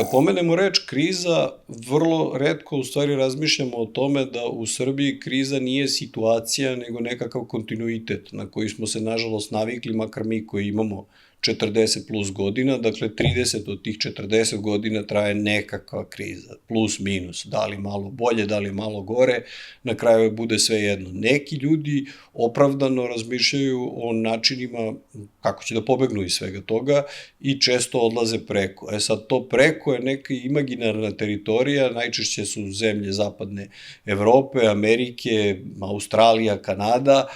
Kad pomenemo reč kriza, vrlo retko u stvari razmišljamo o tome da u Srbiji kriza nije situacija, nego nekakav kontinuitet na koji smo se nažalost navikli, makar mi koji imamo 40 plus godina, dakle 30 od tih 40 godina traje nekakva kriza, plus minus, da li malo bolje, da li malo gore, na kraju bude sve jedno. Neki ljudi opravdano razmišljaju o načinima kako će da pobegnu iz svega toga i često odlaze preko. Sad, to preko je neka imaginarna teritorija, najčešće su zemlje Zapadne Evrope, Amerike, Australija, Kanada,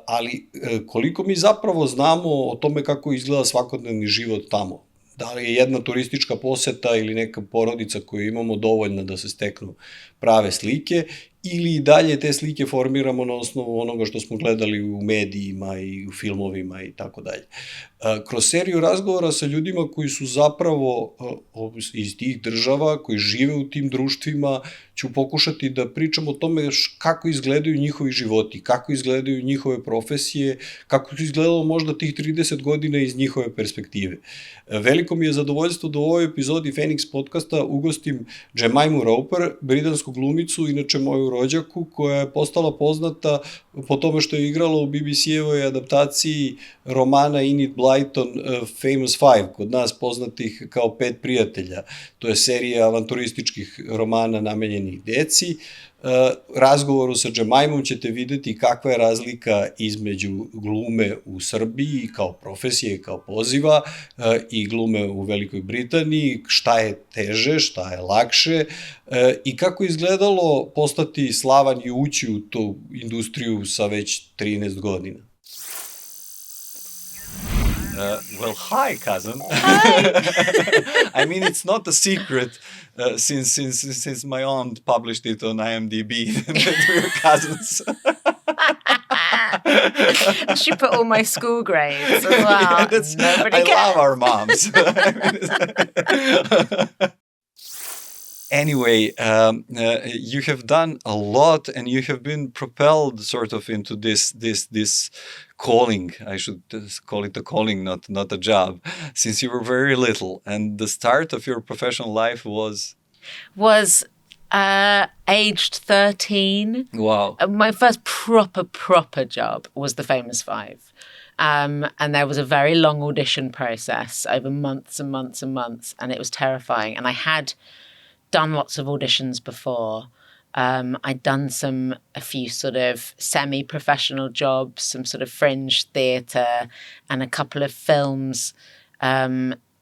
ali koliko mi zapravo znamo o tome kako izgleda svakodnevni život tamo? Da li je jedna turistička poseta ili neka porodica koju imamo dovoljna da se steknu prave slike, ili i dalje te slike formiramo na osnovu onoga što smo gledali u medijima i u filmovima i tako dalje. Kroz seriju razgovora sa ljudima koji su zapravo iz tih država, koji žive u tim društvima, ću pokušati da pričam o tome kako izgledaju njihovi životi, kako izgledaju njihove profesije, kako su izgledalo možda tih 30 godina iz njihove perspektive. Veliko mi je zadovoljstvo da u ovoj epizodi Feniks podcasta ugostim Džemajmu Roper, britansku glumicu, inače moju rođaku, koja je postala poznata po tome što je igrala u BBC-evoj adaptaciji romana Enid Blyton Famous Five, kod nas poznatih kao Pet prijatelja. To je serija avanturističkih romana namenjenih deci. Razgovoru sa Džemajmom ćete videti kakva je razlika između glume u Srbiji kao profesije, kao poziva, i glume u Velikoj Britaniji, šta je teže, šta je lakše i kako je izgledalo postati slavan i ući u tu industriju sa već 13 godina. Well, hi, cousin. Hi. I mean, it's not a secret since my aunt published it on IMDb that we're cousins. She put all my school grades as well. Yeah, Nobody I cares. love our moms. Anyway, you have done a lot, and you have been propelled sort of into this calling. I should call it a calling, not a job, since you were very little. And the start of your professional life Was aged 13. Wow. My first proper job was the Famous Five. And there was a very long audition process over months and months and months, and it was terrifying. And I had done lots of auditions before. I'd done a few sort of semi-professional jobs, some sort of fringe theatre, and a couple of films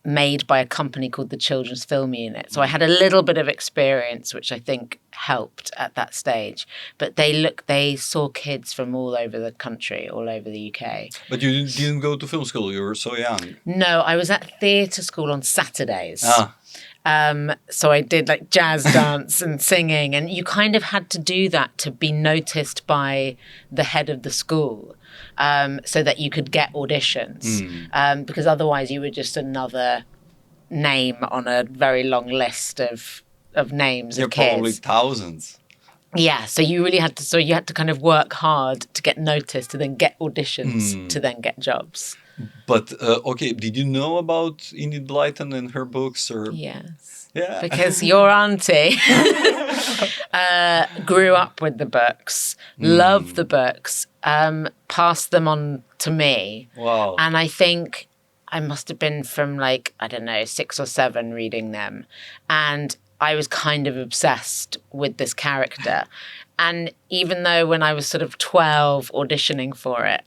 made by a company called the Children's Film Unit. So I had a little bit of experience, which I think helped at that stage. But they saw kids from all over the country, all over the UK. But you didn't go to film school, you were so young. No, I was at theatre school on Saturdays. Ah. So I did like jazz dance and singing, and you kind of had to do that to be noticed by the head of the school, so that you could get auditions, because otherwise you were just another name on a very long list of names of kids. Probably thousands. Yeah, so you had to kind of work hard to get noticed, to then get auditions, to then get jobs. But, okay, did you know about Inid Blyton and her books? Or? Yes. Yeah. Because your auntie grew up with the books, loved the books, passed them on to me. Wow. And I think I must have been from 6 or 7 reading them. And I was kind of obsessed with this character. And even though when I was sort of 12 auditioning for it,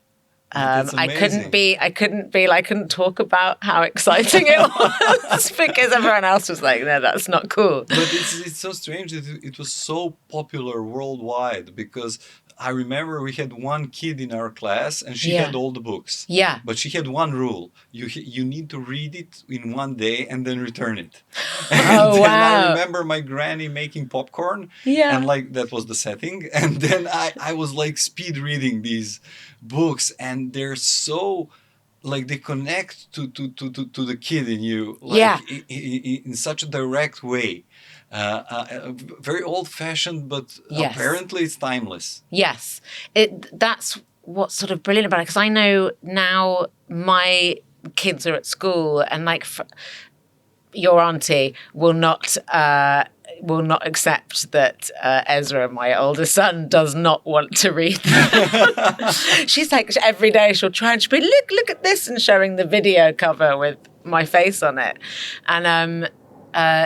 I couldn't talk about how exciting it was because everyone else was like, no, that's not cool. But it's so strange that it was so popular worldwide, because I remember we had one kid in our class and she had all the books. Yeah. But she had one rule. You need to read it in one day and then return it. And then I remember my granny making popcorn. Yeah. And that was the setting. And then I was speed reading these books, and they're so they connect to the kid in you in such a direct way. Very old-fashioned, but apparently it's timeless. Yes. That's what's sort of brilliant about it, because I know now my kids are at school, and your auntie will not accept that Ezra, my older son, does not want to read them. She's like, every day she'll try and she'll be, look at this, and showing the video cover with my face on it. And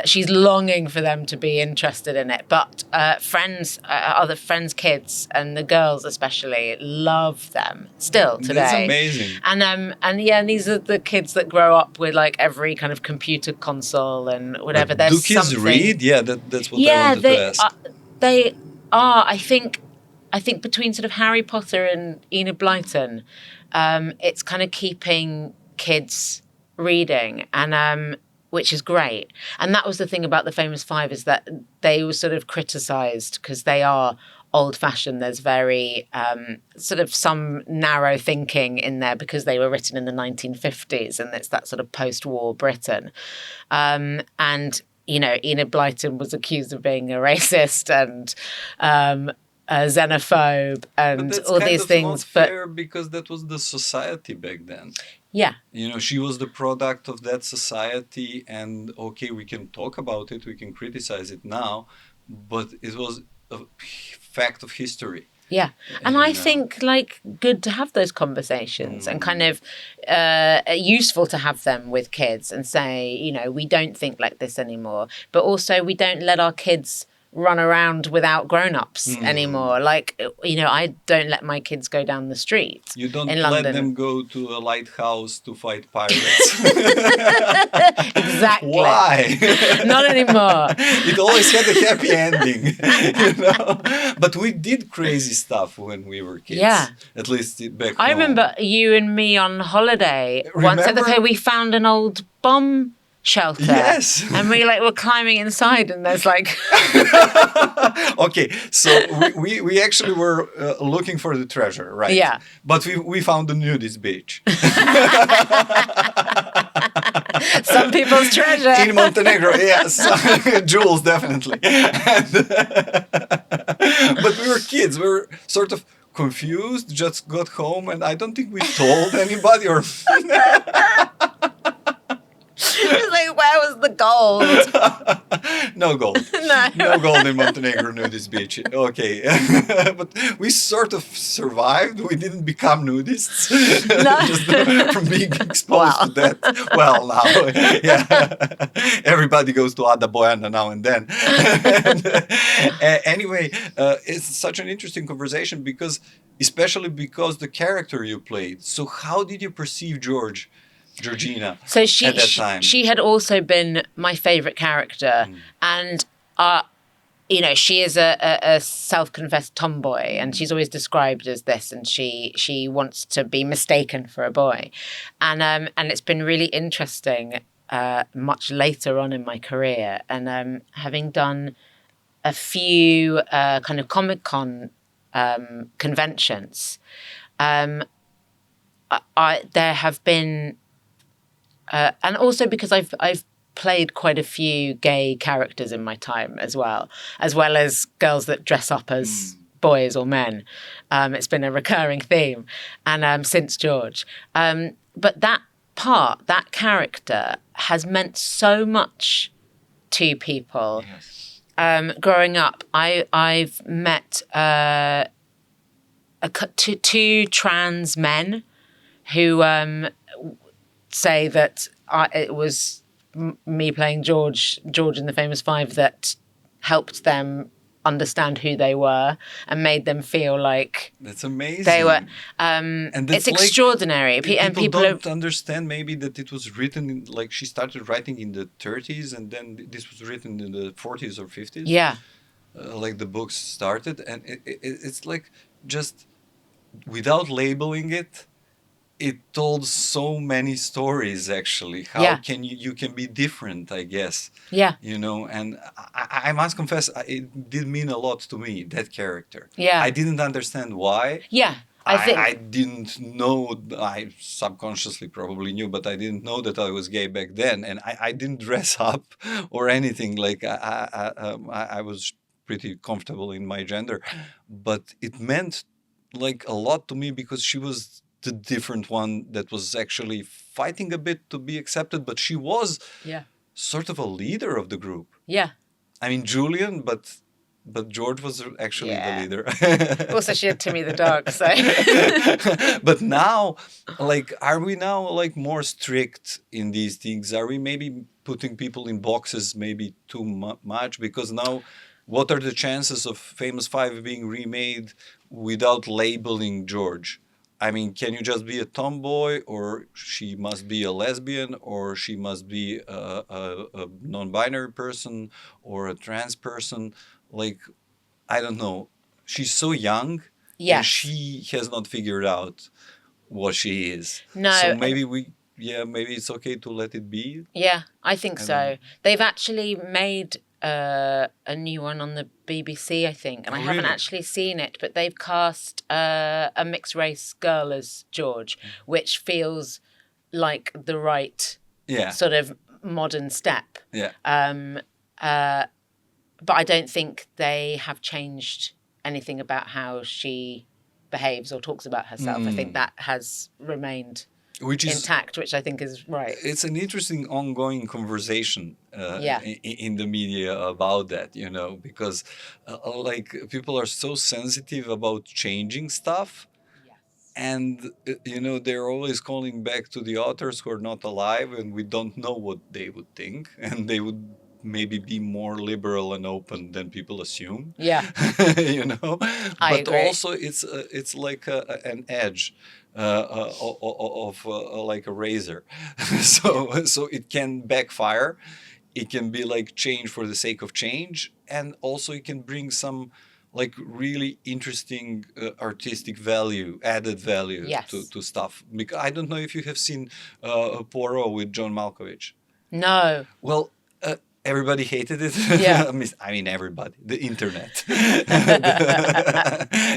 she's longing for them to be interested in it. But other friends' kids, and the girls especially, love them still today. That's amazing. And these are the kids that grow up with like every kind of computer console and whatever. But do kids read? Yeah, that's what I wanted to ask. They are. I think between sort of Harry Potter and Enid Blyton, it's kind of keeping kids reading, and which is great. And that was the thing about the Famous Five, is that they were sort of criticised because they are old-fashioned. There's very sort of some narrow thinking in there because they were written in the 1950s, and it's that sort of post-war Britain. And, you know, Enid Blyton was accused of being a racist and a xenophobe and all these things. But fair, because that was the society back then. Yeah. You know, she was the product of that society, and okay, we can talk about it, we can criticize it now, but it was a fact of history. Yeah. And I think like good to have those conversations and kind of useful to have them with kids and say, you know, we don't think like this anymore, but also we don't let our kids run around without grown-ups anymore. Like, you know, I don't let my kids go down the street. You don't in let London. them go to a lighthouse to fight pirates. Exactly. Why? Not anymore. It always had a happy ending, you know. But we did crazy stuff when we were kids. Yeah. At least back I home. remember you and me on holiday. Remember? Once at the fair, we found an old bomb shelter. Yes. And we were climbing inside, and there's like Okay, so we actually were looking for the treasure, right? Yeah. But we found the nudist beach. some people's treasure. In Montenegro, yes. Jewels, definitely. But we were kids. We were sort of confused, just got home, and I don't think we told anybody or... It's like, where was the gold? No gold. No gold in Montenegro nudist beach. Okay. But we sort of survived. We didn't become nudists. No. Just from being exposed to that. Well, now, yeah. Everybody goes to Ada Bojana now and then. Anyway, it's such an interesting conversation especially because the character you played. So how did you perceive Georgina, so at that time? She had also been my favourite character, and you know, she is a self-confessed tomboy, and she's always described as this, and she wants to be mistaken for a boy, and it's been really interesting much later on in my career, and having done a few kind of Comic-Con conventions, there have been. And also because I've played quite a few gay characters in my time as well as girls that dress up as boys or men. It's been a recurring theme, and since George. But that character has meant so much to people. Yes. Growing up, I've met two trans men who say that it was me playing George in the Famous Five that helped them understand who they were and made them feel like that's amazing. They were. And it's extraordinary. People don't understand maybe that it was written like she started writing in the 30s, and then this was written in the 40s or 50s. Yeah. Like the books started, and it's like just without labeling it. It told so many stories, actually. How can you can be different, I guess. Yeah. You know, and I must confess, it did mean a lot to me, that character. Yeah. I didn't understand why. Yeah. I didn't know, I subconsciously probably knew, but I didn't know that I was gay back then. And I didn't dress up or anything. Like, I was pretty comfortable in my gender. But it meant, like, a lot to me because she was the different one that was actually fighting a bit to be accepted, but she was sort of a leader of the group. Yeah. I mean, Julian, but George was actually the leader. Also, she had Timmy the dog, so. But now, like, are we now like more strict in these things? Are we maybe putting people in boxes maybe too much? Because now, what are the chances of Famous Five being remade without labeling George? I mean, can you just be a tomboy, or she must be a lesbian, or she must be a non-binary person, or a trans person? Like, I don't know. She's so young, Yes. and she has not figured out what she is. No. So maybe maybe it's okay to let it be. Yeah, I think so. They've actually made a new one on the BBC, I think, and I haven't actually seen it, but they've cast a mixed race girl as George, which feels like the right sort of modern step. Yeah. But I don't think they have changed anything about how she behaves or talks about herself. I think that has remained intact, which I think is right. It's an interesting ongoing conversation in the media about that, you know, because like people are so sensitive about changing stuff. Yes. And, you know, they're always calling back to the authors who are not alive, and we don't know what they would think. And they would maybe be more liberal and open than people assume. Yeah. You know? I but agree. also it's like an edge of like a razor. So it can backfire. It can be like change for the sake of change, and also it can bring some like really interesting artistic value, added value to stuff. Because I don't know if you have seen Poirot with John Malkovich. No. Well, everybody hated it. Yeah. I mean, everybody. The internet.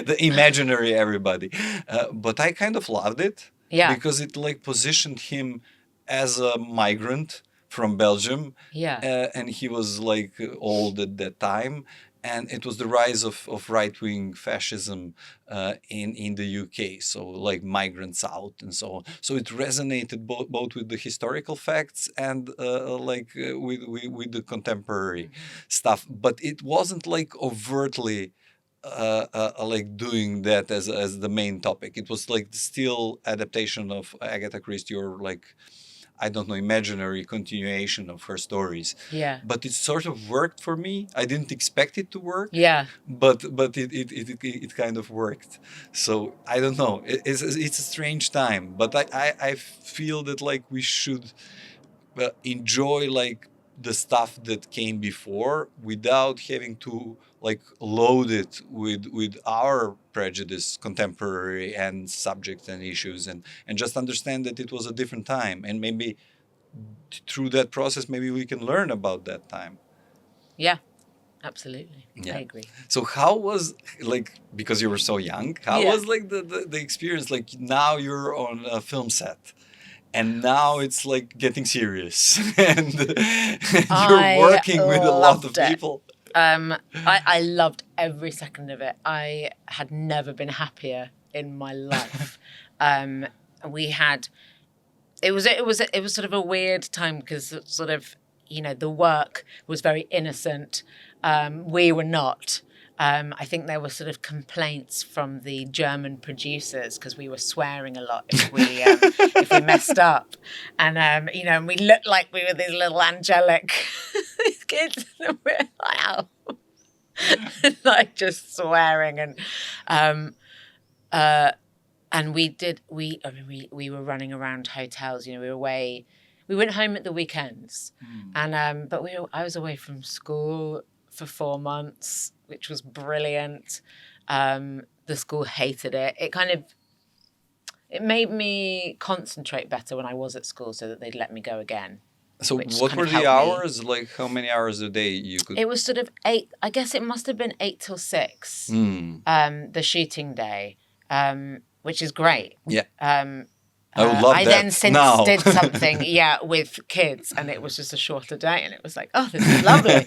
the imaginary everybody. But I kind of loved it. Yeah. Because it like positioned him as a migrant from Belgium. Yeah. And he was like old at that time. And it was the rise of right-wing fascism in the UK. So like migrants out and so on. So it resonated both with the historical facts and with the contemporary stuff. But it wasn't like overtly like doing that as the main topic. It was like still adaptation of Agatha Christie, or like, I don't know, imaginary continuation of her stories. Yeah. But it sort of worked for me. I didn't expect it to work. Yeah. But it kind of worked. So I don't know. It's a strange time. But I feel that like we should enjoy like the stuff that came before without having to like load it with our prejudice, contemporary and subjects and issues, and just understand that it was a different time, and maybe through that process maybe we can learn about that time. Yeah, absolutely. Yeah. I agree. So how was, like, because you were so young, how was like the experience, like now you're on a film set and now it's like getting serious and you're working with a lot of people? I loved every second of it. I had never been happier in my life. It was sort of a weird time because sort of, you know, the work was very innocent. We were not. I think there were sort of complaints from the German producers because we were swearing a lot if we messed up, and you know, and we looked like we were these little angelic kids, and we're like, wow, like just swearing, and we were running around hotels. You know, we were away. We went home at the weekends, and I was away from school for 4 months, which was brilliant. The school hated it. It made me concentrate better when I was at school, so that they'd let me go again. So what were the hours? Like how many hours a day you could? It was sort of 8. I guess it must have been 8 till 6. The shooting day, which is great. Yeah. I would love that. I then since now. did something, with kids, and it was just a shorter day, and it was like, oh, this is lovely.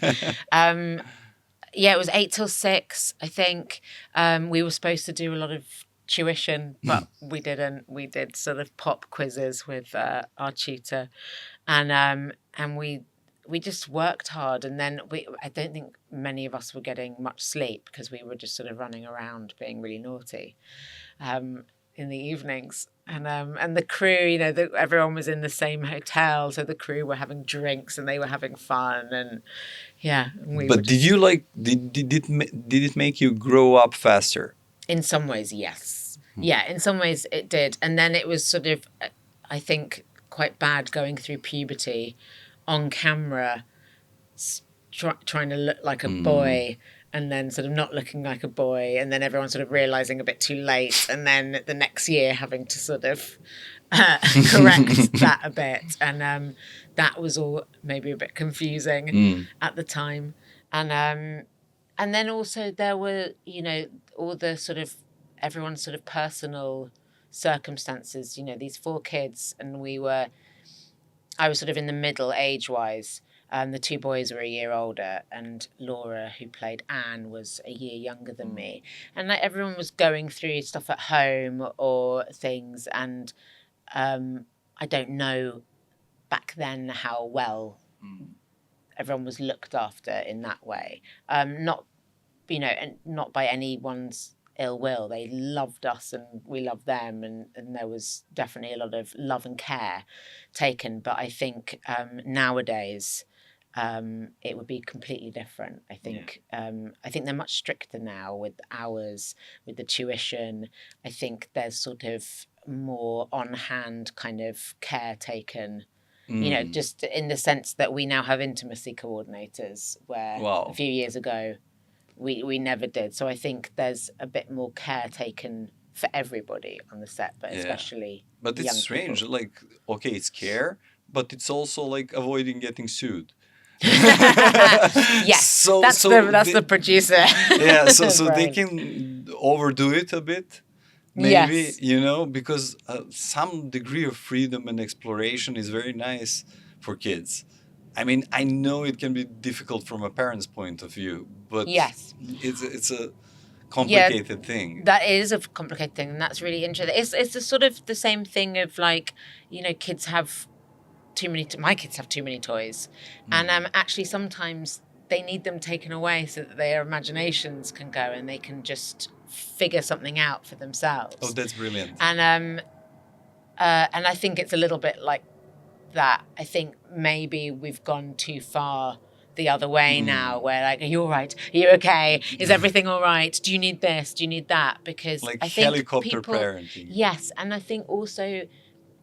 It was 8 till 6, I think. We were supposed to do a lot of tuition, but we didn't. We did sort of pop quizzes with our tutor, and we we just worked hard, and then I don't think many of us were getting much sleep because we were just sort of running around being really naughty in the evenings. And the crew, everyone was in the same hotel, so the crew were having drinks and they were having fun, and But did you did it make you grow up faster? In some ways, yes. Yeah, in some ways it did. And then it was sort of, I think, quite bad going through puberty on camera, trying to look like a boy, and then sort of not looking like a boy, and then everyone sort of realising a bit too late, and then the next year having to sort of correct that a bit. And that was all maybe a bit confusing at the time. And then also there were, all the sort of everyone's sort of personal circumstances, these 4 kids, and I was sort of in the middle age-wise. The 2 boys were a year older, and Laura, who played Anne, was a year younger than me. And everyone was going through stuff at home or things, and I don't know back then how well everyone was looked after in that way. Not by anyone's ill will. They loved us and we loved them, and there was definitely a lot of love and care taken. But I think nowadays it would be completely different. I think they're much stricter now with hours, with the tuition. I think there's sort of more on-hand kind of care taken. Just in the sense that we now have intimacy coordinators, where a few years ago we never did. So I think there's a bit more care taken for everybody on the set, but especially But it's strange. People. Like, okay, it's care, but it's also like avoiding getting sued. Yes, that's the producer. Yeah, so they Right. can overdo it a bit. Maybe, Yes. because some degree of freedom and exploration is very nice for kids. I mean, I know it can be difficult from a parent's point of view, but Yes. it's a complicated thing. That is a complicated thing, and that's really interesting. It's a sort of the same thing of like, kids have too many. My kids have too many toys, and actually sometimes they need them taken away so that their imaginations can go and they can just figure something out for themselves. Oh, that's brilliant. And I think it's a little bit like that. I think maybe we've gone too far the other way now, where like, are you all right? Are you okay? Is everything all right? Do you need this? Do you need that? Because Like I think helicopter parenting. Yes, and I think also,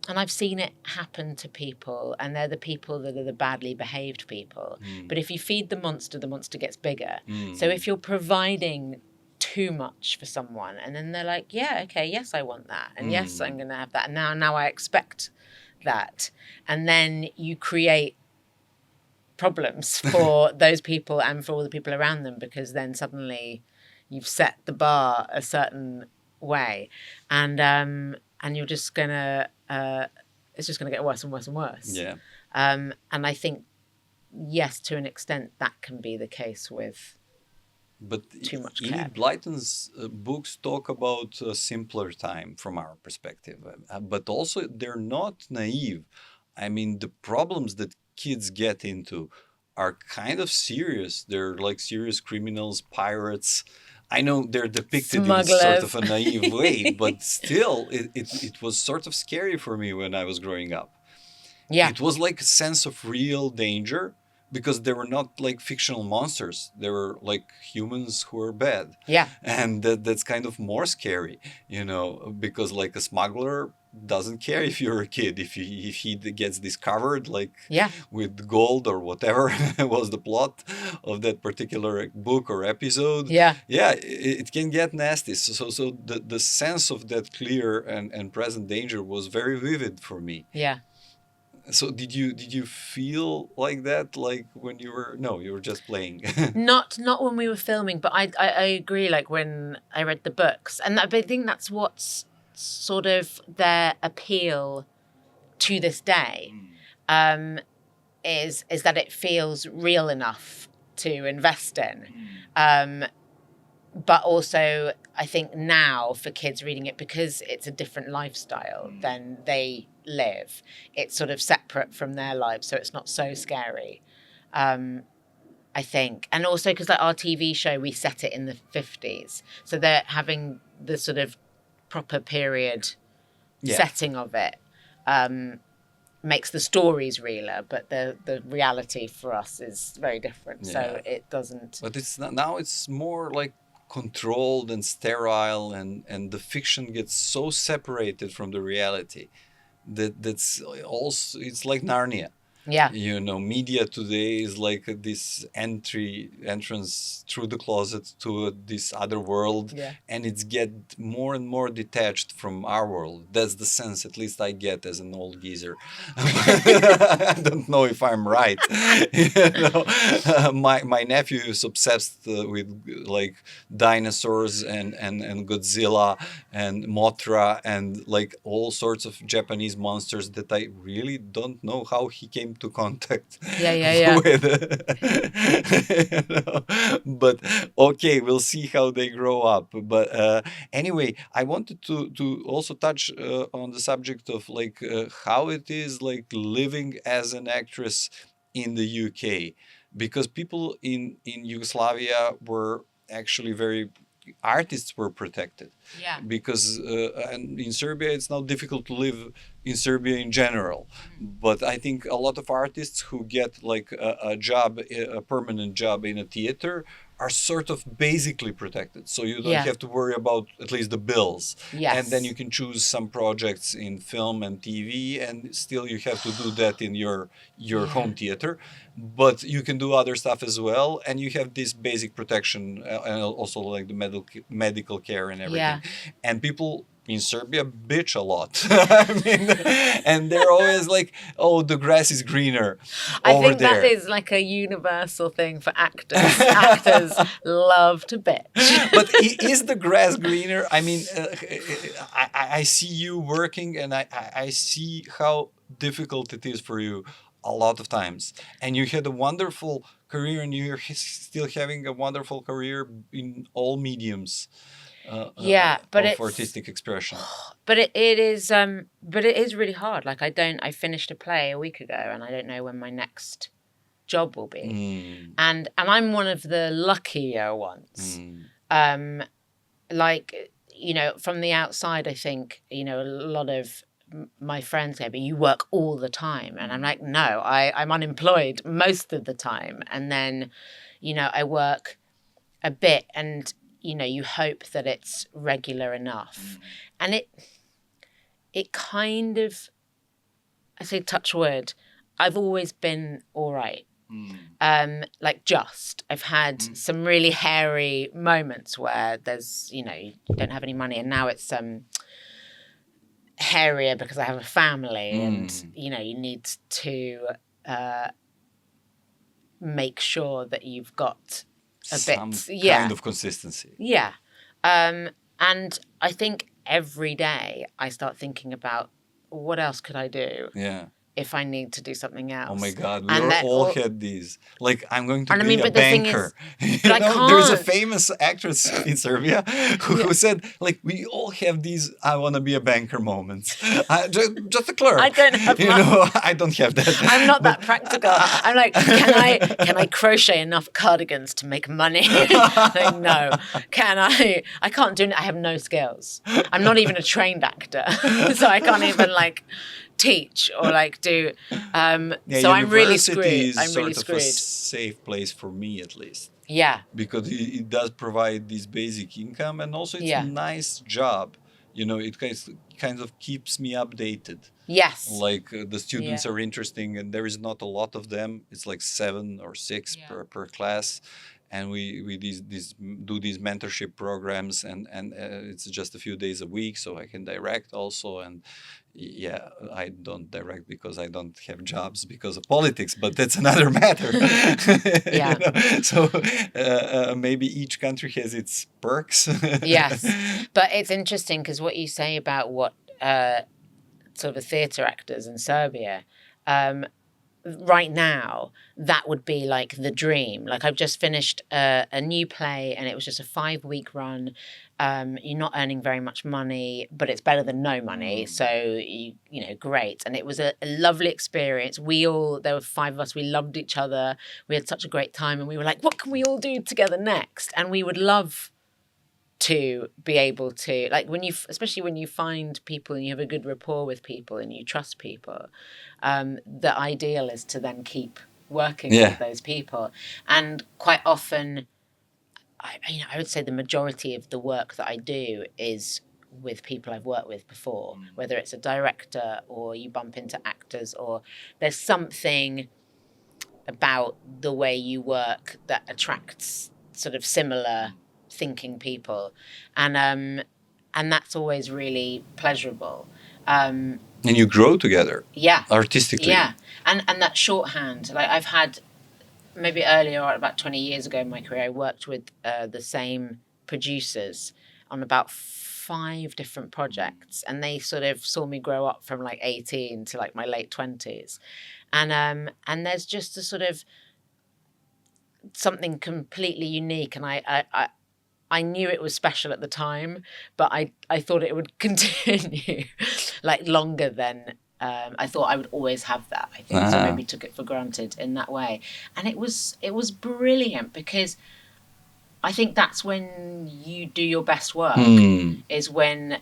and I've seen it happen to people, and they're the people that are the badly behaved people. But if you feed the monster gets bigger. So if you're providing too much for someone, and then they're like, yeah, okay, yes, I want that, and yes, I'm going to have that, and now I expect that, and then you create problems for those people and for all the people around them, because then suddenly you've set the bar a certain way, and you're just gonna it's just gonna get worse and worse and worse. Yeah. And I think, yes, to an extent that can be the case with too much care. Enid Blyton's books talk about a simpler time from our perspective, but also they're not naive. I mean, the problems that kids get into are kind of serious. They're like serious criminals, pirates. I know they're depicted Smugglers. in sort of a naive way, but still, it was sort of scary for me when I was growing up. Yeah. It was like a sense of real danger, because they were not like fictional monsters. They were like humans who were bad. Yeah. And that's kind of more scary, because like a smuggler doesn't care if you're a kid. If he gets discovered, like with gold or whatever was the plot of that particular book or episode. Yeah. Yeah, it can get nasty. So the sense of that clear and present danger was very vivid for me. Yeah. So did you feel like that, like when you were? No, you were just playing. Not when we were filming, but I agree. Like when I read the books, and I think that's what's sort of their appeal to this day, is that it feels real enough to invest in. But also, I think now for kids reading it, because it's a different lifestyle than they live, it's sort of separate from their lives, so it's not so scary. I think. And also because like our TV show, we set it in the 50s. So they're having the sort of proper period setting of it makes the stories realer, but the reality for us is very different. Yeah. So it doesn't... But it's not, now it's more like controlled and sterile, and the fiction gets so separated from the reality that's also, it's like Narnia. Yeah. You know, media today is like this entrance through the closet to this other world, and it's get more and more detached from our world. That's the sense, at least I get as an old geezer. I don't know if I'm right. You know, my nephew is obsessed with like dinosaurs and Godzilla and Mothra and like all sorts of Japanese monsters that I really don't know how he came to contact with. You know? But okay, we'll see how they grow up. But anyway, I wanted to also touch on the subject of like how it is like living as an actress in the UK, because people in Yugoslavia were actually artists were protected. Yeah. Because and in Serbia it's now difficult to live in Serbia in general. But I think a lot of artists who get like a job, a permanent job in a theater, are sort of basically protected. So you don't have to worry about at least the bills. Yes. And then you can choose some projects in film and TV, and still you have to do that in your home theater. But you can do other stuff as well, and you have this basic protection, and also like the medical care and everything. Yeah. And people in Serbia bitch a lot. I mean, and they're always like, "Oh, the grass is greener over I think there." That is like a universal thing for actors. Actors love to bitch. But is the grass greener? I mean, I see you working, and I see how difficult it is for you a lot of times. And you had a wonderful career, and you're still having a wonderful career in all mediums. But of artistic expression. But it is really hard. Like I finished a play a week ago, and I don't know when my next job will be. And I'm one of the luckier ones. Like, you know, from the outside, I think, you know, a lot of my friends say, but you work all the time. And I'm like, no, I'm unemployed most of the time. And then, you know, I work a bit, and you know, you hope that it's regular enough. And it kind of, I say touch wood, I've always been all right. Like I've had some really hairy moments where there's, you know, you don't have any money, and now it's hairier because I have a family, and, you know, you need to make sure that you've got some kind of consistency. Yeah. And I think every day I start thinking about what else could I do? Yeah. If I need to do something else. Oh my God, we all had these. Like, I'm going to be a banker. But I can't. There's a famous actress in Serbia who said, like, we all have these I want to be a banker moments. Just a clerk. I don't have I don't have that. I'm not that practical. I'm like, can I crochet enough cardigans to make money? Like, no. Can I? I can't do it. I have no skills. I'm not even a trained actor. So I can't even, like, teach or like do so I'm really screwed. I'm really screwed. A safe place for me, at least. Yeah. Because it does provide this basic income, and also it's a nice job. You know, it kind of keeps me updated. Yes. Like the students are interesting, and there is not a lot of them. It's like 7 or 6 per class. And we do these mentorship programs, and it's just a few days a week, so I can direct also. And I don't direct because I don't have jobs because of politics, but that's another matter. Yeah. You know? So maybe each country has its perks. Yes, but it's interesting because what you say about what sort of theatre actors in Serbia. right now, that would be like the dream. Like I've just finished a new play and it was just a 5-week run. You're not earning very much money, but it's better than no money. So, you know, great. And it was a lovely experience. There were 5 of us. We loved each other. We had such a great time. And we were like, what can we all do together next? And we would love to be able to, like, especially when you find people and you have a good rapport with people and you trust people, the ideal is to then keep working with those people. And quite often, I would say the majority of the work that I do is with people I've worked with before, whether it's a director or you bump into actors, or there's something about the way you work that attracts sort of similar thinking people, and that's always really pleasurable. And you grow together, artistically. And that shorthand, like I've had maybe earlier, about 20 years ago in my career, I worked with the same producers on about 5 different projects, and they sort of saw me grow up from like 18 to like my late 20s, and there's just a sort of something completely unique, and I knew it was special at the time, but I thought it would continue like longer than I thought I would always have that, I think. So maybe took it for granted in that way. And it was brilliant, because I think that's when you do your best work, is when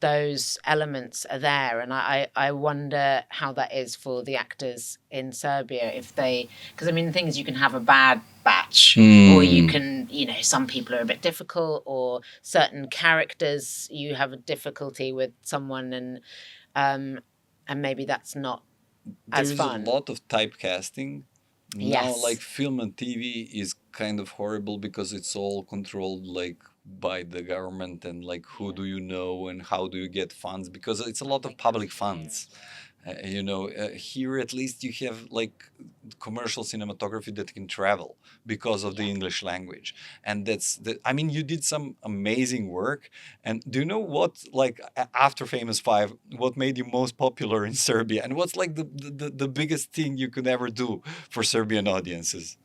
those elements are there. And I wonder how that is for the actors in Serbia, because I mean, the thing is, you can have a bad batch, or you can, you know, some people are a bit difficult, or certain characters, you have a difficulty with someone, and maybe that's not as fun. There's a lot of typecasting. Now, like film and TV is kind of horrible because it's all controlled like by the government, and like who do you know and how do you get funds, because it's a lot of public funds. Here at least you have like commercial cinematography that can travel because of the English language, and you did some amazing work. And do you know what, like after Famous Five, what made you most popular in Serbia, and what's like the biggest thing you could ever do for Serbian audiences?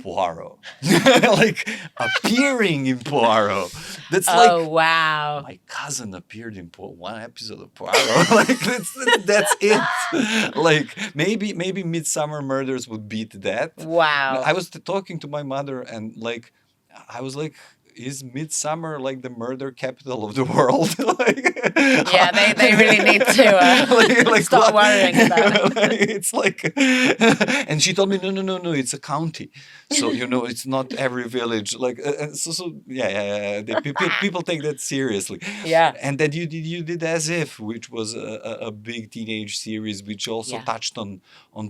Poirot. Like appearing in Poirot. That's wow. My cousin appeared in one episode of Poirot. Like that's it. Like maybe Midsummer Murders would beat that. Wow. I was talking to my mother, and like I was like, is Midsummer like the murder capital of the world? They really need to stop worrying about it. It's like, and she told me, no, it's a county. So, it's not every village. Like, people take that seriously. Yeah. And then you did As If, which was a big teenage series, which also touched on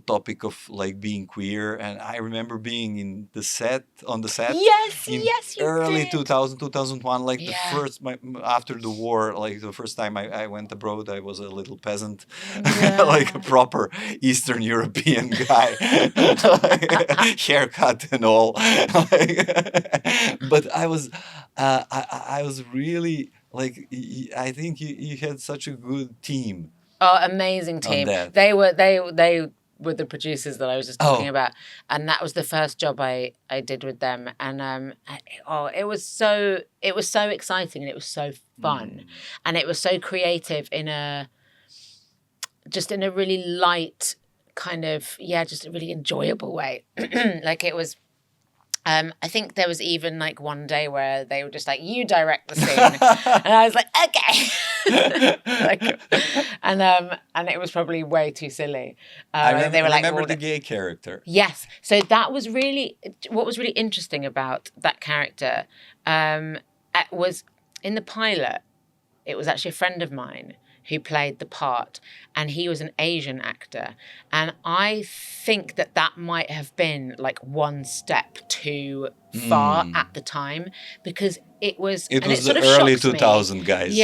topic of like being queer. And I remember being on the set. Yes, you early did. 2001, like the first, after the war, like the first time I went abroad, I was a little peasant, like a proper Eastern European guy, haircut and all. But I was really like, I think you had such a good team. Oh, amazing team! They were the producers that I was just talking about, and that was the first job I did with them, and it was so exciting, and it was so fun, and it was so creative in a really light kind of just a really enjoyable way. Like it was. I think there was even like one day where they were just like, "You direct the scene," and I was like, "Okay." And it was probably way too silly. I they were remember the gay character. Yes, so that was really what was really interesting about that character. Was in the pilot. It was actually a friend of mine who played the part, and he was an Asian actor, and I think that might have been like one step too far at the time, because it was the early 2000 guys.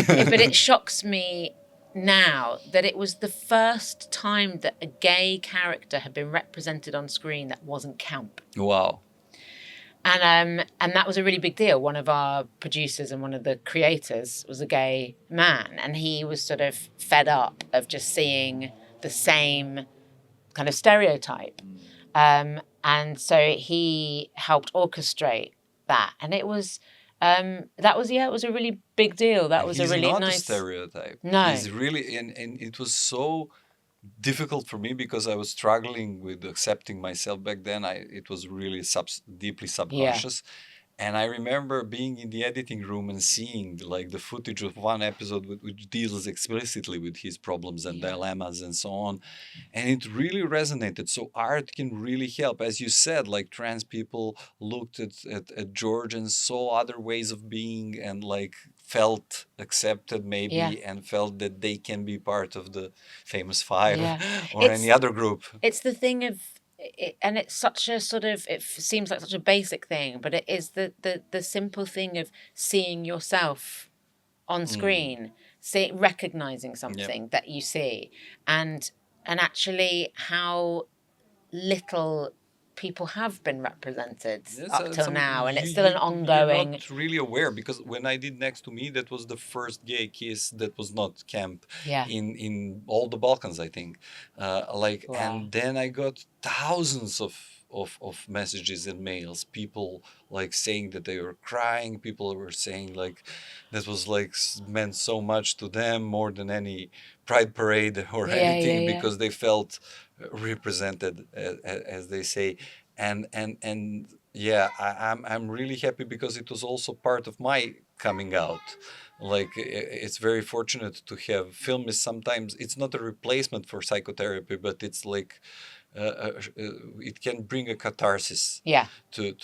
But it shocks me now that it was the first time that a gay character had been represented on screen that wasn't camp. Wow. And that was a really big deal. One of our producers and one of the creators was a gay man, and he was sort of fed up of just seeing the same kind of stereotype. And so he helped orchestrate that. And it was, it was a really big deal. That was a really nice... He's not a stereotype. No. He's really, and it was so difficult for me because I was struggling with accepting myself back then. It was really deeply subconscious. And I remember being in the editing room and seeing like the footage of one episode which deals explicitly with his problems and dilemmas and so on. And it really resonated. So art can really help. As you said, like trans people looked at George and saw other ways of being and like felt accepted maybe and felt that they can be part of the famous five or any other group. It's the thing of... and it's such a sort of, it seems like such a basic thing, but it is the simple thing of seeing yourself on screen, recognizing something that you see, and actually how little people have been represented up till now, and it's still an ongoing... You're not really aware, because when I did Next to Me, that was the first gay kiss that was not camp in all the Balkans, I think. And then I got thousands of messages and mails, people like saying that they were crying, people were saying like that was like meant so much to them, more than any pride parade or anything, because they felt represented, as they say. And I'm really happy because it was also part of my coming out. Like, it's very fortunate to have film. Is sometimes it's not a replacement for psychotherapy, but it's like it can bring a catharsis to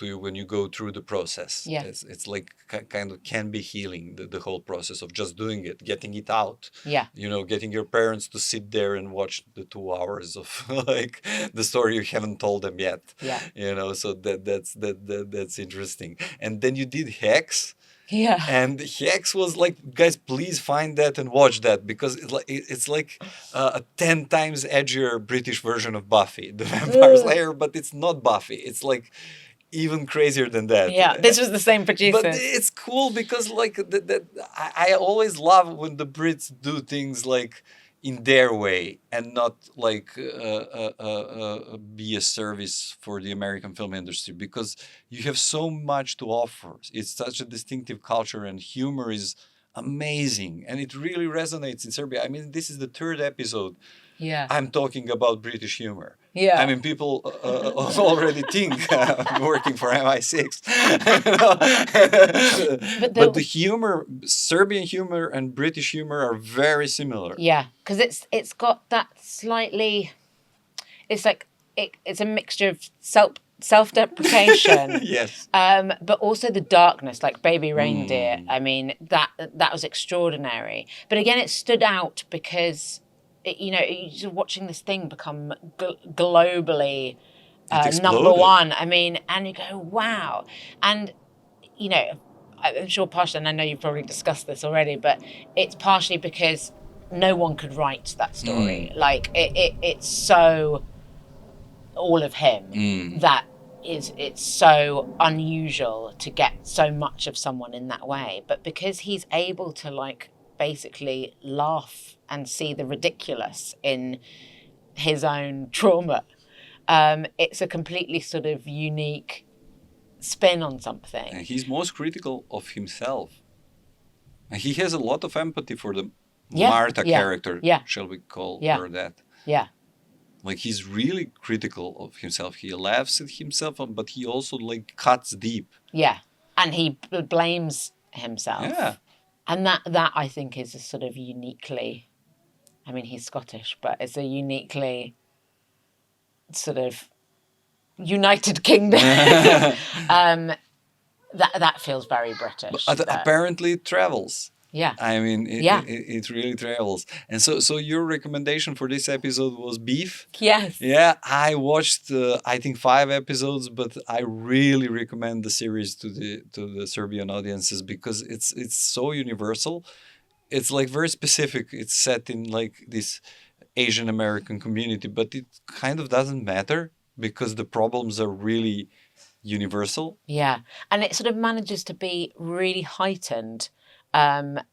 you when you go through the process. It's like kind of can be healing, the whole process of just doing it, getting it out. You know, getting your parents to sit there and watch the 2 hours of like the story you haven't told them yet. You know, so that's interesting. And then you did Hex. And Hex was like, guys, please find that and watch that, because it's like a 10 times edgier British version of Buffy, the Vampire Slayer, but it's not Buffy. It's like even crazier than that. This was the same producer. But it's cool because like I always love when the Brits do things like in their way and not like be a service for the American film industry, because you have so much to offer. It's such a distinctive culture, and humor is amazing, and it really resonates in Serbia. I mean, this is the 3rd episode I'm talking about British humor. I mean, people already think I'm working for MI6. But the humor, Serbian humor and British humor are very similar. Because it's got that slightly, it's like, it's a mixture of self-deprecation. But also the darkness, like Baby Reindeer. I mean, that was extraordinary. But again, it stood out because... you're just watching this thing become globally number one. I mean, and you go, wow. And, you know, I'm sure partially, and I know you've probably discussed this already, but it's partially because no one could write that story. Like, it's so all of him that it's so unusual to get so much of someone in that way. But because he's able to, like, basically laugh and see the ridiculous in his own trauma, it's a completely sort of unique spin on something. And he's most critical of himself, and he has a lot of empathy for the Marta character. Shall we call her that? Like, he's really critical of himself. He laughs at himself, but he also like cuts deep. And he blames himself. And that I think is a sort of uniquely, I mean, he's Scottish, but it's a uniquely sort of United Kingdom. That feels very British. But apparently it travels. I mean, it really travels. And so your recommendation for this episode was Beef? Yes. I watched, I think 5 episodes, but I really recommend the series to the Serbian audiences because it's so universal. It's like very specific. It's set in like this Asian American community, but it kind of doesn't matter because the problems are really universal. And it sort of manages to be really heightened. And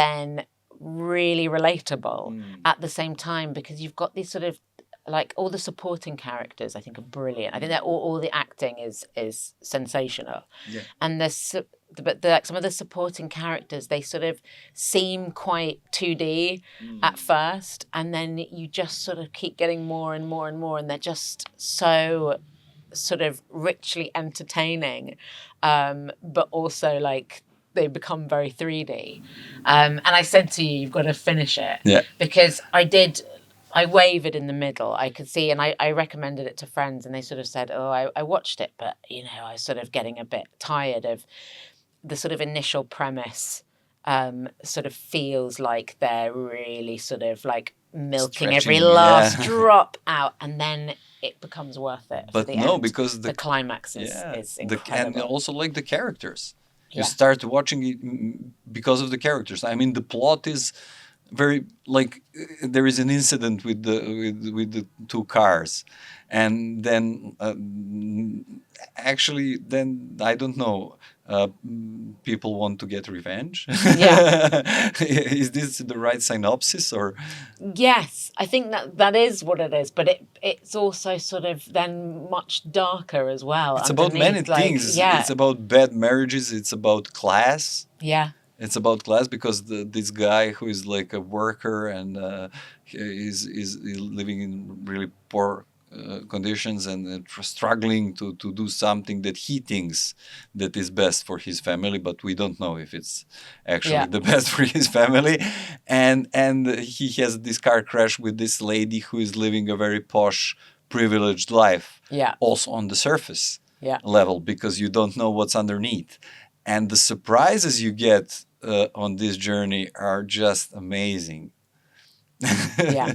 then really relatable at the same time, because you've got these sort of like all the supporting characters, I think, are brilliant. I think that all the acting is sensational. Yeah. And like some of the supporting characters, they sort of seem quite 2D at first, and then you just sort of keep getting more and more and more, and they're just so sort of richly entertaining, but also like they become very 3D. And I said to you, you've got to finish it. Yeah. Because I wavered in the middle. I could see, and I recommended it to friends, and they sort of said, oh, I watched it, but, you know, I was sort of getting a bit tired of the sort of initial premise. Sort of feels like they're really sort of like milking every last drop out, and then it becomes worth it. But the no, end. because the climax is incredible. And also like the characters. You Yeah. start watching it because of the characters. I mean, the plot is very like there is an incident with the two cars, and then actually then I don't know. People want to get revenge. Yeah. Is this the right synopsis or? Yes, I think that is what it is, but it's also sort of then much darker as well. It's about many things. Yeah. It's about bad marriages. It's about class. Yeah. It's about class because this guy who is like a worker and is living in really poor conditions and struggling to do something that he thinks that is best for his family, but we don't know if it's actually the best for his family. And he has this car crash with this lady who is living a very posh, privileged life. Yeah. Also on the surface level, because you don't know what's underneath. And the surprises you get on this journey are just amazing. Yeah.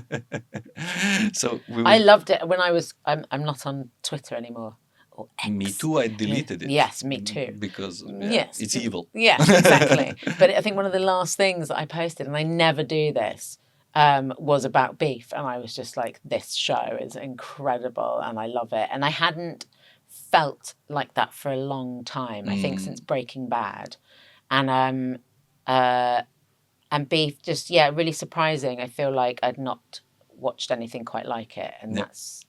So I loved it when I'm not on Twitter anymore. Or X. Me too. I deleted it. Yes, me too. Because yes, it's evil. Yeah, exactly. But I think one of the last things that I posted, and I never do this, was about beef, and I was just like, this show is incredible, and I love it. And I hadn't felt like that for a long time. I think since Breaking Bad, and beef just really surprising. I feel like I'd not watched anything quite like it, and that's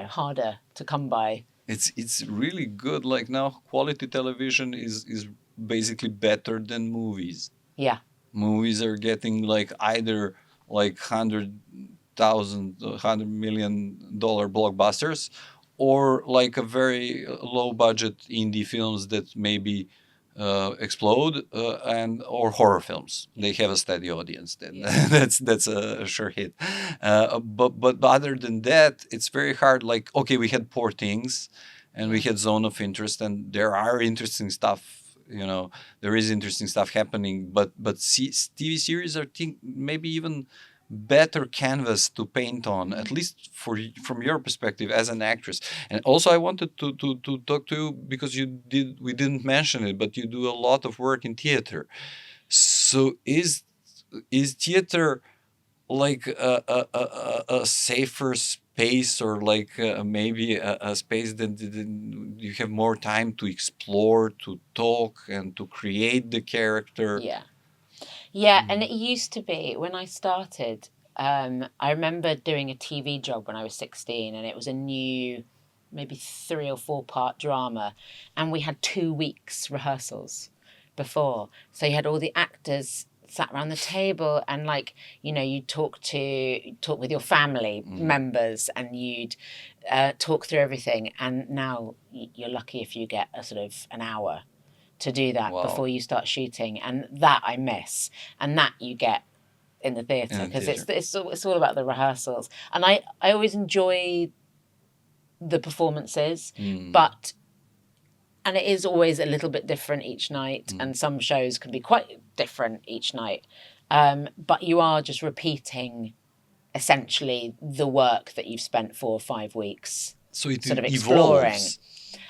harder to come by. It's really good. Like now, quality television is basically better than movies. Yeah, movies are getting like either like $100 million blockbusters, or like a very low budget indie films that maybe explode, or horror films. They have a steady audience. Then that's a sure hit. But other than that, it's very hard. Like, okay, we had Poor Things, and we had Zone of Interest, and there are interesting stuff. There is interesting stuff happening. But TV series are maybe even better canvas to paint on, at least from your perspective as an actress. And also I wanted to talk to you because we didn't mention it, but you do a lot of work in theater. So is theater like a safer space, or like maybe a space that you have more time to explore, to talk, and to create the character? Yeah, and it used to be when I started. I remember doing a TV job when I was 16, and it was a new, maybe 3 or 4 part drama, and we had 2 weeks rehearsals before. So you had all the actors sat around the table, and you talk with your family members, and you'd talk through everything. And now you're lucky if you get a sort of an hour to do that before you start shooting, and that I miss, and that you get in the theatre, because it's all about the rehearsals. And I always enjoy the performances, and it is always a little bit different each night, and some shows can be quite different each night, but you are just repeating essentially the work that you've spent 4 or 5 weeks it sort of exploring. Evolves.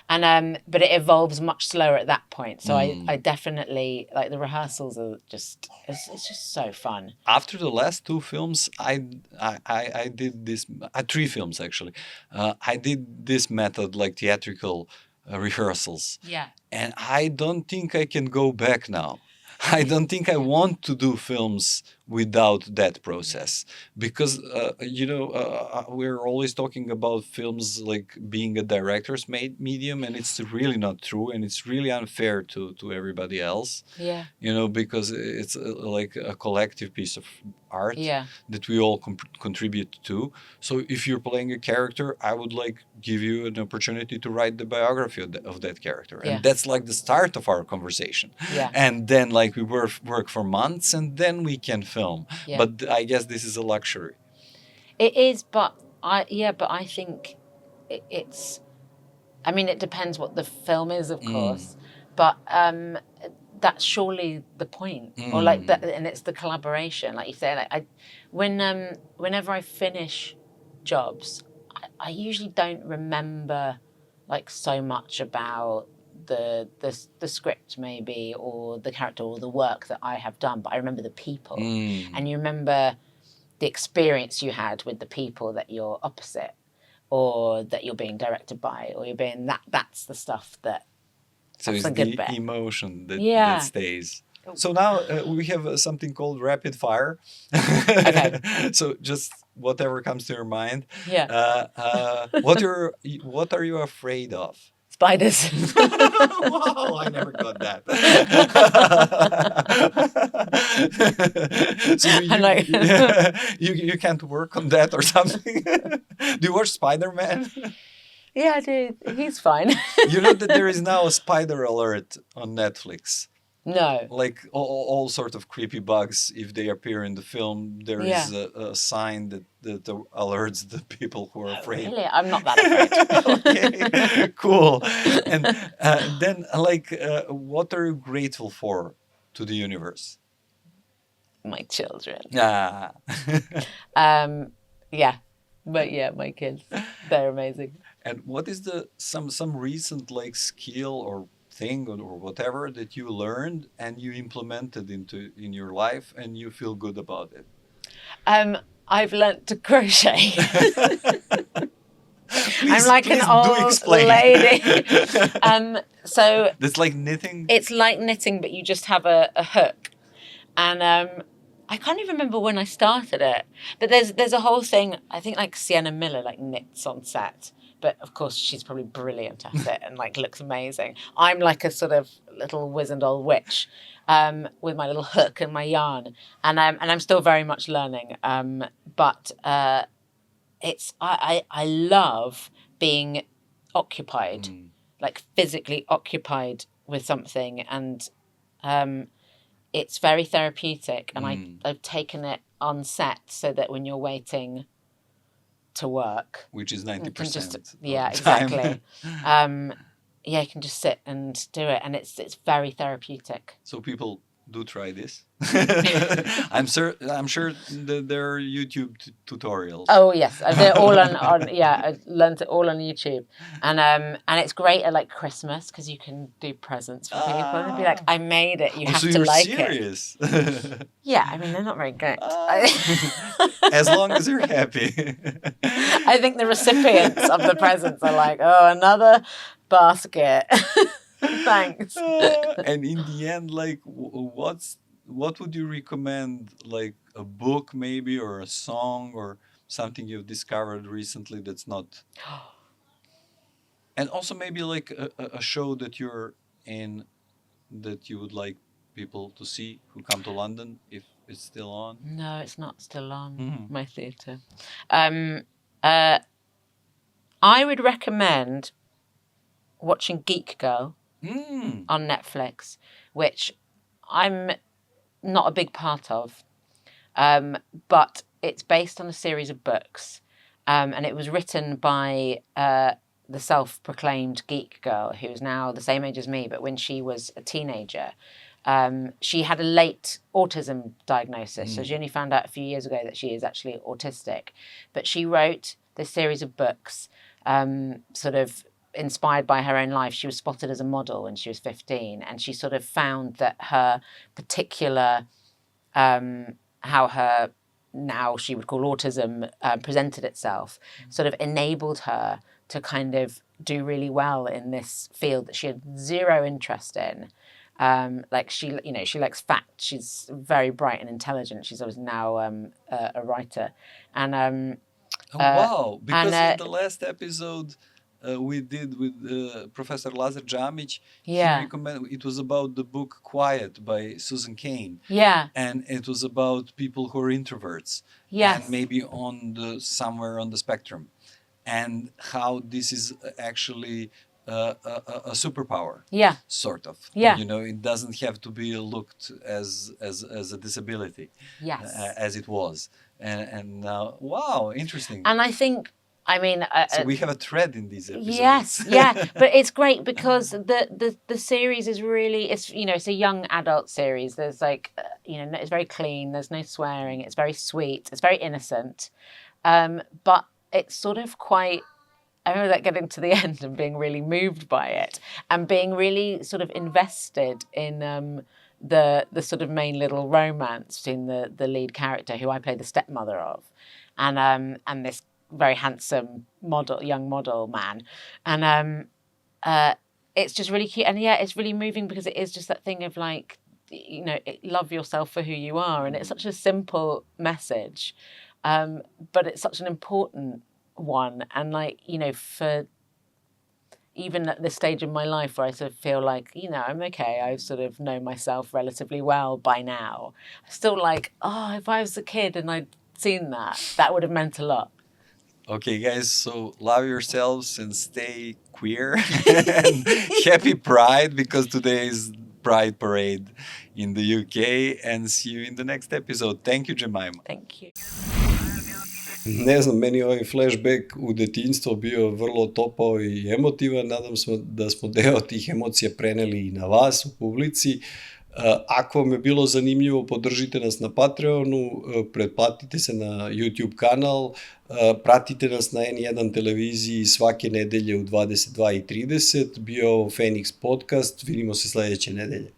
And but it evolves much slower at that point. So I definitely like the rehearsals are just it's just so fun. After the last 2 films, I did this 3 films actually. I did this method, like theatrical rehearsals. Yeah. And I don't think I can go back now. I don't think I want to do films without that process, because we're always talking about films like being a director's made medium, and it's really not true, and it's really unfair to everybody else. Yeah. Because it's like a collective piece of art that we all contribute to. So if you're playing a character, I would give you an opportunity to write the biography of that character, and that's like the start of our conversation. And then we work for months, and then we can film. But I guess this is a luxury. It is, but I think it's. I mean, it depends what the film is, of course, but that's surely the point, or that, and it's the collaboration, like you say. Whenever I finish jobs, I usually don't remember so much about the script maybe, or the character, or the work that I have done, but I remember the people, and you remember the experience you had with the people that you're opposite, or that you're being directed by, or you're being that's the stuff that. So it's the emotion that stays. So now we have something called rapid fire. Okay. So just whatever comes to your mind. Yeah. What are you afraid of? Spiders. Wow, I never got that. So you can't work on that or something? Do you watch Spider-Man? Yeah, I do. He's fine. You know that there is now a spider alert on Netflix? No. All sorts of creepy bugs, if they appear in the film, there is a sign that alerts the people who are afraid. Really? I'm not that afraid. Okay, cool. And then, what are you grateful for to the universe? My children. Ah. Yeah. But my kids. They're amazing. And what is some recent skill or thing or whatever that you learned and you implemented in your life and you feel good about it? I've learnt to crochet. Please, I'm like an old lady. So it's like knitting. It's like knitting, but you just have a hook, and I can't even remember when I started it. But there's a whole thing. I think Sienna Miller knits on set. But of course, she's probably brilliant at it and looks amazing. I'm like a sort of little wizened old witch with my little hook and my yarn, and I'm still very much learning. But it's I love being occupied, physically occupied with something, and it's very therapeutic. And I've taken it on set so that when you're waiting to work, which is 90%. Exactly. You can just sit and do it, and it's very therapeutic. So people do try this. I'm sure that there are YouTube tutorials. Oh yes, they're all on I learned it all on YouTube, and it's great at Christmas because you can do presents for people and be like, I made it. You have so to you're like serious. it. Yeah, I mean they're not very good. As long as you're happy. I think the recipients of the presents are like, oh, another basket. Thanks. And in the end, what would you recommend? A book maybe, or a song, or something you've discovered recently that's not. And also maybe a show that you're in that you would like people to see who come to London, if it's still on. No, it's not still on my theatre. I would recommend watching Geek Girl on Netflix, which I'm not a big part of, but it's based on a series of books, and it was written by the self-proclaimed Geek Girl, who's now the same age as me, but when she was a teenager, she had a late autism diagnosis, so she only found out a few years ago that she is actually autistic. But she wrote this series of books, sort of inspired by her own life. She was spotted as a model when she was 15, and she sort of found that her particular, how her, now she would call autism, presented itself, sort of enabled her to kind of do really well in this field that she had zero interest in. Like she likes facts. She's very bright and intelligent. She's obviously now a writer, and Wow! Because and, in the last episode we did with Professor Lazar Džamić, Yeah. he recommended, it was about the book Quiet by Susan Cain. yeah, And it was about people who are introverts. Yes. And maybe somewhere on the spectrum. And how this is actually a superpower. yeah, Sort of. Yeah. You know, it doesn't have to be looked as a disability. Yes. As it was. And now, wow, interesting. and I think, I mean, So we have a thread in these episodes. yes, yeah, but it's great because the series is really, it's a young adult series. There's like, it's very clean. There's no swearing. It's very sweet. It's very innocent, but it's sort of quite. I remember that getting to the end and being really moved by it and being really sort of invested in the sort of main little romance between the lead character, who I play the stepmother of, and this very handsome young model man, and it's just really cute, and yeah, it's really moving because it is just that thing of like, love yourself for who you are, and it's such a simple message, but it's such an important one, and like, for even at this stage in my life where I sort of feel like, I'm okay, I sort of know myself relatively well by now, I'm still like, if I was a kid and I'd seen that would have meant a lot. Okay, guys, so love yourselves and stay queer. And happy Pride, because today is Pride Parade in the UK, and see you in the next episode. Thank you, Jemajma. Thank you. Ne znam, meni je ovaj flashback u detinjstvo bio vrlo topao i emotivan. Nadam se da smo deo tih emocija preneli i na vas u publici. Ako vam je bilo zanimljivo, podržite nas na Patreonu, pretplatite se na YouTube kanal, pratite nas na N1 televiziji svake nedelje u 22:30. Bio Feniks podcast, vidimo se sledeće nedelje.